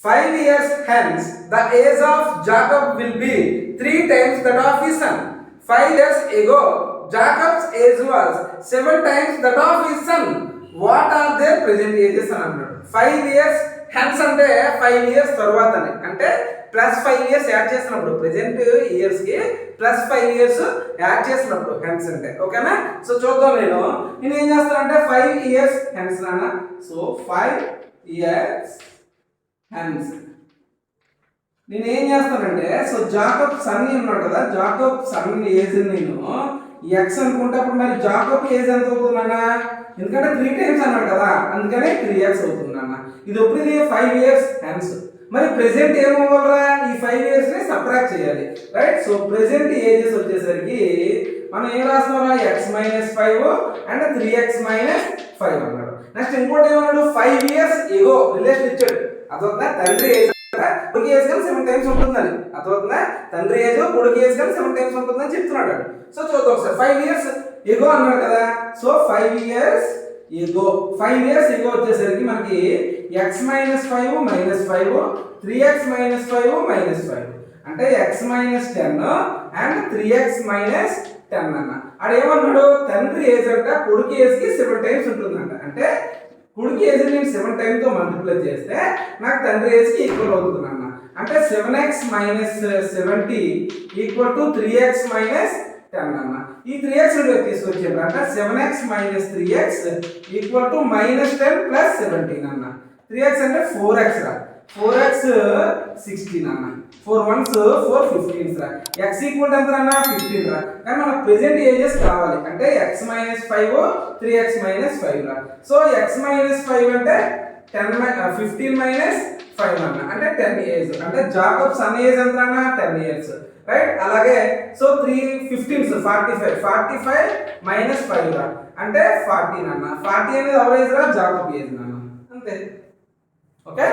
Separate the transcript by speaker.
Speaker 1: 5 years hence the age of Jacob will be 3 times that of his son. 5 years ago Jacob's age was 7 times that of his son. What are their present ages అని అన్నాడు. 5 years hence అంటే 5 years తర్వాతనే, అంటే plus 5 years add చేసినప్పుడు present years కి plus 5 years add చేసినప్పుడు hence అంటే, ఓకేనా. సో చూద్దాం, నేను ఏం చేస్తానంటే 5 years హెన్స్ నాన్న. సో 5 years హెన్స్ నేను ఏం చేస్తానంటే, సో జాకబ్ సన్ ఉన్నాడు కదా, జాకబ్ సన్ ఏజ్ నేను ఎక్స్ అనుకుంటే అప్పుడు మరి జాకబ్ ఏజ్ ఎంత అవుతుందన్నా, ఎందుకంటే 3 times అన్నాడు కదా, అందుకనే 3x అవుతుందన్న. ఇది ఎప్పుడు 5 years హెన్స్. మరి ప్రెసెంట్ ఏమవ్వాలరా, ఈ 5 years ని సబ్ట్రాక్ట్ చేయాలి, రైట్. సో ప్రెసెంట్ ఏజెస్ వచ్చేసరికి మనం ఏం రాస్తున్నారా, x-5 అండ్ 3x - 5 అన్నాడు. నెక్స్ట్ ఇంకోటి ఏమన్నాడు, 5 years ఎగో రిలేషన్ ఇచ్చాడు. అదొక తండ్రి ఏజ్ కొడుకు ఏజ్ కానీ 7 times ఉంటుందని, అదొక తండ్రి ఏజ్ కొడుకు ఏజ్ కానీ 7 times ఉంటుందని చెప్తున్నాడు. సో చూద్దాం ఒకసారి. 5 years ఎగో అన్నాడు కదా, సో 5 years ఎగో 5 years ఎగో వచ్చేసరికి మనకి x-5 - 5 3x - 5 -5 అంటే x - 10 అండ్ 3x - 10 అన్న. అదేమన్నాడు, తండ్రి ఏజ్ అంట కొడుకు ఏజ్ కి 7 times ఉంటుందంట. అంటే కొడుకు ఏజ్ నేను 7 times తో మల్టిప్లై చేస్తే నాకు తండ్రి ఏజ్ కి ఈక్వల్ అవుతుంది అన్న. అంటే 7x - 70 = 3x - 10 అన్న. ఈ 3x తీసుకొచ్చాడు అంటే 7x - 3x = -10 + 17 అన్న. 3x అంటే 4x రా, 4x 16 అన్న. 4 1s 4 15s రా. x ఈక్వల్ ఎంత అన్న 15 రా. కానీ మనకు ప్రెజెంట్ ఏజెస్ కావాలి, అంటే x - 5 3x - 5 రా. సో x - 5 అంటే 15 - 5 అన్న, అంటే 10 years. అంటే జాకబ్ సన్ ఏజ్ ఎంత అన్న 10 years, రైట్. అలాగే సో 3 15s 45 - 5 రా, అంటే 14 అన్న. 40 అనేది ఎవర్ ఏజ్ రా, జాకబ్ ఏజ్ అన్న, అంతే. ఓకే.